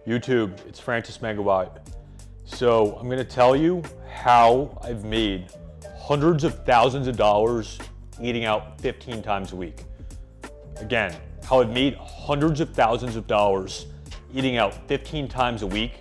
YouTube, it's Francis Mangubat. So I'm gonna tell you how I've made hundreds of thousands of dollars eating out 15 times a week. Again, how I've made hundreds of thousands of dollars eating out 15 times a week,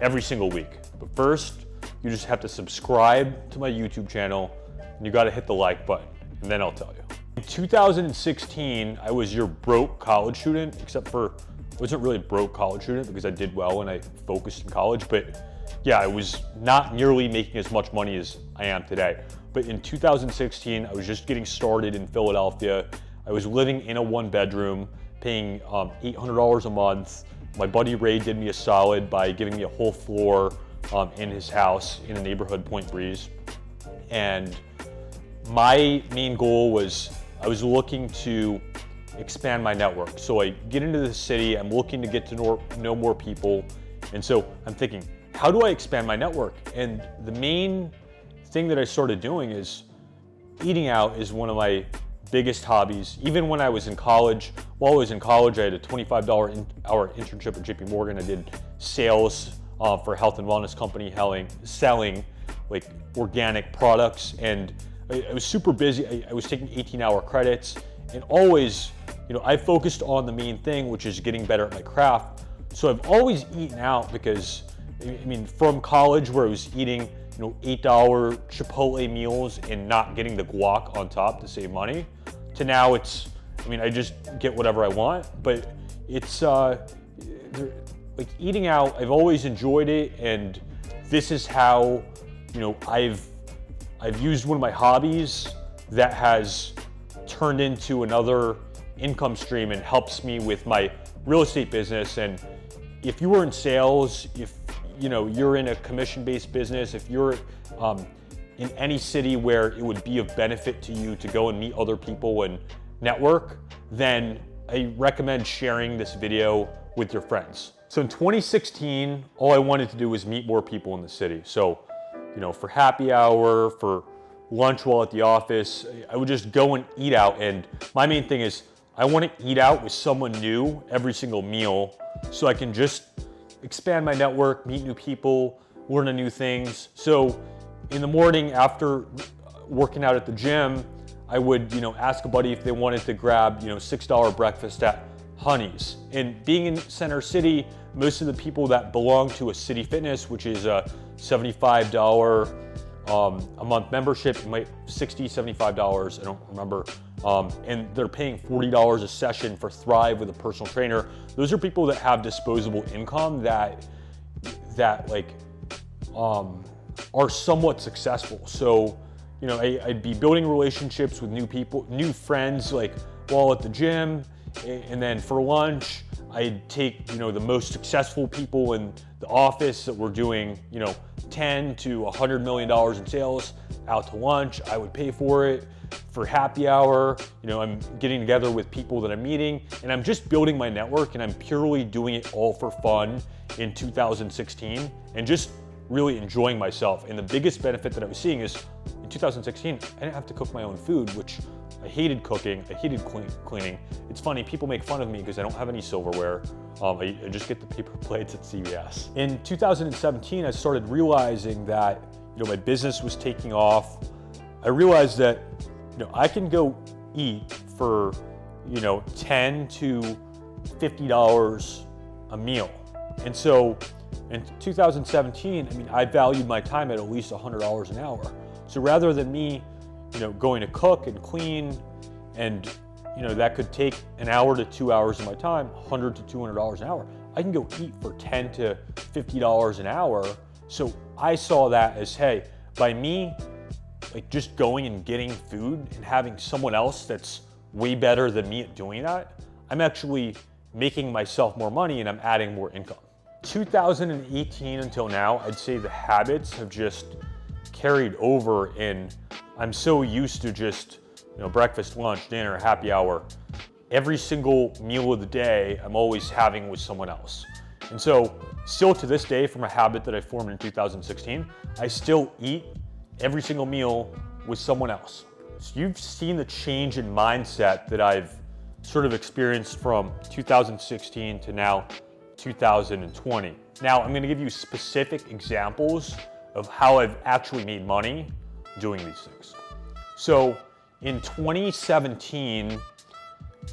every single week. But first, you just have to subscribe to my YouTube channel and you gotta hit the like button, and then I'll tell you. In 2016, I was your broke college student, except for I wasn't really a broke college student because I did well and I focused in college, but yeah, I was not nearly making as much money as I am today. But in 2016, I was just getting started in Philadelphia. I was living in a one bedroom, paying $800 a month. My buddy Ray did me a solid by giving me a whole floor in his house in a neighborhood, Point Breeze. And my main goal was I was looking to expand my network. So I get into the city, I'm looking to get to know more people. And so I'm thinking, how do I expand my network? And the main thing that I started doing is eating out is one of my biggest hobbies. Even when I was in college, while I was in college, I had a $25 hour internship at JP Morgan. I did sales for a health and wellness company, selling like organic products. And I was super busy. I was taking 18-hour credits, and always, I focused on the main thing, which is getting better at my craft. So I've always eaten out because, from college where I was eating, $8 Chipotle meals and not getting the guac on top to save money, to now it's, I just get whatever I want. But it's like eating out, I've always enjoyed it, and this is how, I've used one of my hobbies that has turned into another income stream and helps me with my real estate business. And if you were in sales, if you're in a commission-based business, if you're in any city where it would be of benefit to you to go and meet other people and network, then I recommend sharing this video with your friends. So in 2016, all I wanted to do was meet more people in the city. So, for happy hour, for lunch while at the office, I would just go and eat out. And my main thing is I want to eat out with someone new every single meal so I can just expand my network, meet new people, learn new things. So in the morning after working out at the gym, I would, ask a buddy if they wanted to grab, $6 breakfast at Honey's. And being in Center City, most of the people that belong to a City Fitness, which is a $75 a month membership, it might $60, $75, I don't remember. And they're paying $40 a session for Thrive with a personal trainer. Those are people that have disposable income that are somewhat successful. So, I'd be building relationships with new people, new friends, like while at the gym, and then for lunch, I'd take, the most successful people in the office that were doing, $10 to $100 million in sales out to lunch. I would pay for it. For happy hour, I'm getting together with people that I'm meeting, and I'm just building my network, and I'm purely doing it all for fun in 2016 and just really enjoying myself. And the biggest benefit that I was seeing is in 2016, I didn't have to cook my own food, which I hated cooking, I hated cleaning. It's funny, people make fun of me because I don't have any silverware. I just get the paper plates at CVS. In 2017, I started realizing that, my business was taking off. I realized that, I can go eat for, $10 to $50 a meal. And so in 2017, I valued my time at least $100 an hour. So rather than me, going to cook and clean, and that could take an hour to 2 hours of my time, $100 to $200 an hour, I can go eat for $10 to $50 an hour. So I saw that as, hey, by me, just going and getting food and having someone else that's way better than me at doing that, I'm actually making myself more money and I'm adding more income. 2018 until now, I'd say the habits have just carried over, and I'm so used to just, breakfast, lunch, dinner, happy hour. Every single meal of the day, I'm always having with someone else. And so still to this day, from a habit that I formed in 2016, I still eat every single meal with someone else. So you've seen the change in mindset that I've sort of experienced from 2016 to now 2020. Now, I'm gonna give you specific examples of how I've actually made money doing these things. So in 2017,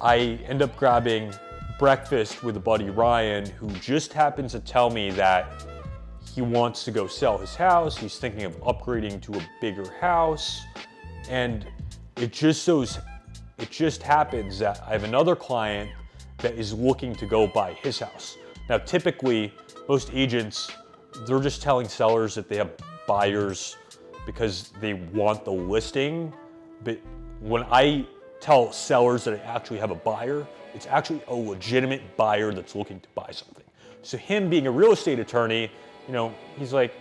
I end up grabbing breakfast with a buddy, Ryan, who just happens to tell me that he wants to go sell his house. He's thinking of upgrading to a bigger house. And it just happens that I have another client that is looking to go buy his house. Now, typically, most agents, they're just telling sellers that they have buyers because they want the listing. But when I tell sellers that I actually have a buyer, it's actually a legitimate buyer that's looking to buy something. So him being a real estate attorney, he's like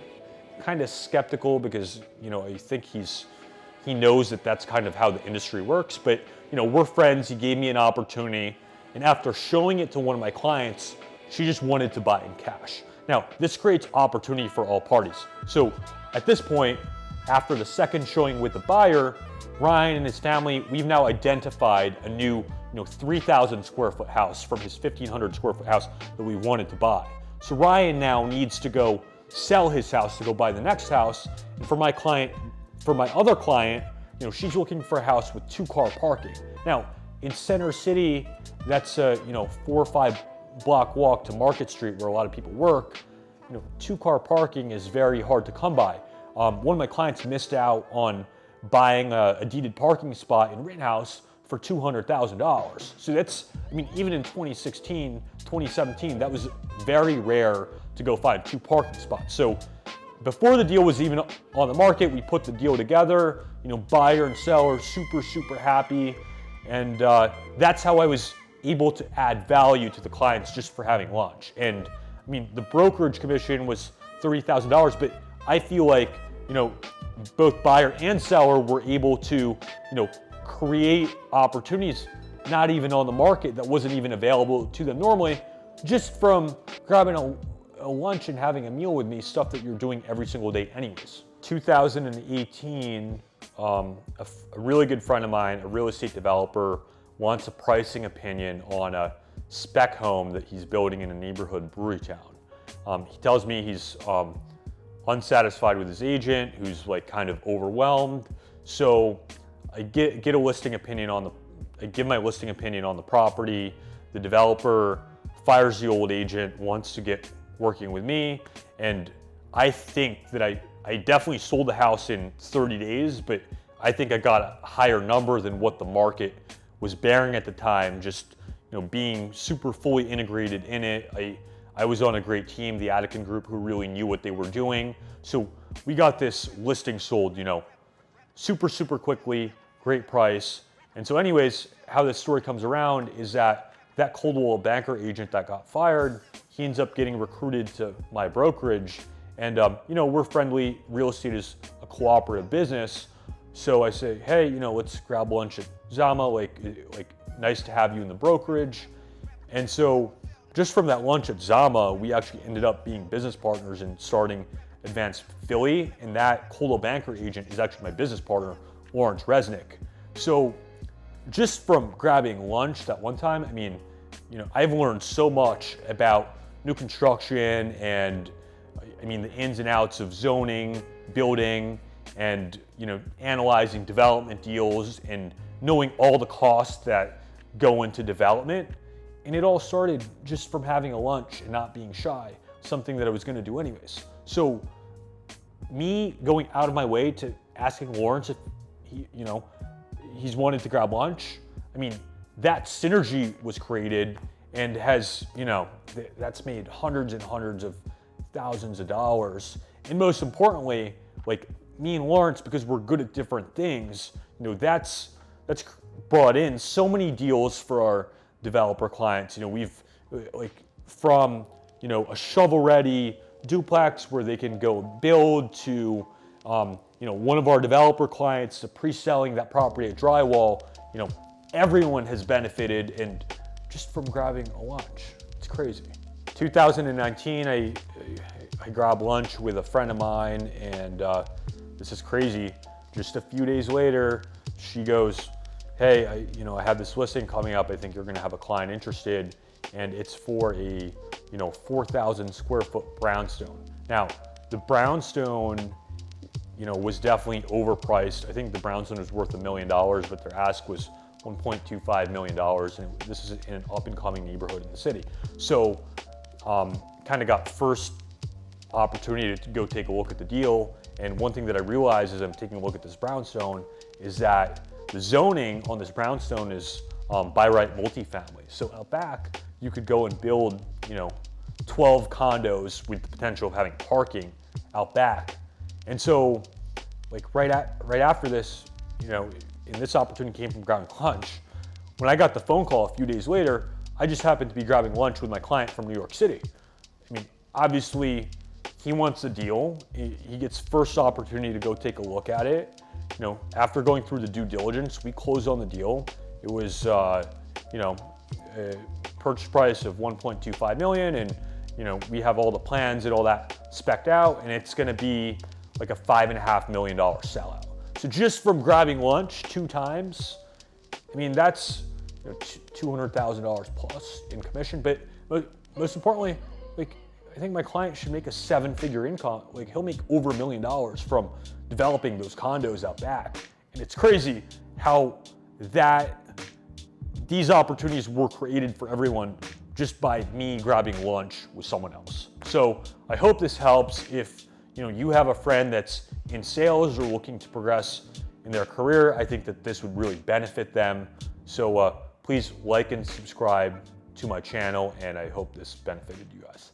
kind of skeptical because, I think he knows that that's kind of how the industry works. But, we're friends. He gave me an opportunity. And after showing it to one of my clients, she just wanted to buy in cash. Now, this creates opportunity for all parties. So at this point, after the second showing with the buyer, Ryan and his family, we've now identified a new 3,000 square foot house from his 1,500 square foot house that we wanted to buy. So Ryan now needs to go sell his house to go buy the next house. And for my other client, she's looking for a house with 2-car parking. Now, in Center City, that's a 4 or 5 block walk to Market Street where a lot of people work. 2-car parking is very hard to come by. One of my clients missed out on buying a deeded parking spot in Rittenhouse for $200,000. So that's, even in 2016, 2017, that was very rare to go find 2 parking spots. So before the deal was even on the market, we put the deal together, buyer and seller, super, super happy. And that's how I was able to add value to the clients just for having lunch. And the brokerage commission was $30,000, but I feel like, both buyer and seller were able to, create opportunities not even on the market that wasn't even available to them normally, just from grabbing a lunch and having a meal with me, stuff that you're doing every single day anyways. 2018, a really good friend of mine, a real estate developer, wants a pricing opinion on a spec home that he's building in a neighborhood brewery town. He tells me he's unsatisfied with his agent, who's like kind of overwhelmed. So I get a listing opinion I give my listing opinion on the property. The developer fires the old agent, wants to get working with me. And I think that I definitely sold the house in 30 days, but I think I got a higher number than what the market was bearing at the time, just being super fully integrated in it. I was on a great team, the Attican Group, who really knew what they were doing. So we got this listing sold, super, super quickly, great price. And so anyways, how this story comes around is that Coldwell Banker agent that got fired, he ends up getting recruited to my brokerage. And, we're friendly. Real estate is a cooperative business. So I say, hey, let's grab lunch at Zama, like nice to have you in the brokerage. And so just from that lunch at Zama, we actually ended up being business partners and starting Advanced Philly. And that Coldwell Banker agent is actually my business partner, Lawrence Resnick. So just from grabbing lunch that one time, I've learned so much about new construction and the ins and outs of zoning, building, and analyzing development deals and knowing all the costs that go into development. And it all started just from having a lunch and not being shy, something that I was going to do anyways. So me going out of my way to asking Lawrence if he's wanted to grab lunch, that synergy was created and has, that's made hundreds and hundreds of thousands of dollars. And most importantly, like me and Lawrence, because we're good at different things, that's brought in so many deals for our developer clients. We've from a shovel-ready duplex where they can go build to one of our developer clients to pre-selling that property at drywall. Everyone has benefited, and just from grabbing a lunch. It's crazy. 2019, I grabbed lunch with a friend of mine, and this is crazy. Just a few days later, she goes, hey, I have this listing coming up. I think you're gonna have a client interested. and it's for a 4,000 square foot brownstone. Now, the brownstone was definitely overpriced. I think the brownstone was worth $1 million, but their ask was $1.25 million, and this is in an up-and-coming neighborhood in the city. So, kind of got first opportunity to go take a look at the deal. And one thing that I realized as I'm taking a look at this brownstone is that the zoning on this brownstone is by right multifamily. So out back, you could go and build 12 condos with the potential of having parking out back. And so, like right after this, and this opportunity came from grabbing lunch. When I got the phone call a few days later, I just happened to be grabbing lunch with my client from New York City. I mean, obviously, he wants a deal. He gets first opportunity to go take a look at it. After going through the due diligence, we closed on the deal. It was, a purchase price of $1.25 million, and we have all the plans and all that spec'd out, and it's going to be like a $5.5 million sellout. So just from grabbing lunch 2 times, I mean, that's $200,000 plus in commission. But most importantly, like, I think my client should make a 7-figure income. Like, he'll make over $1 million from developing those condos out back. And it's crazy how these opportunities were created for everyone just by me grabbing lunch with someone else. So I hope this helps. If you have a friend that's in sales or looking to progress in their career, I think that this would really benefit them. So please like and subscribe to my channel, and I hope this benefited you guys.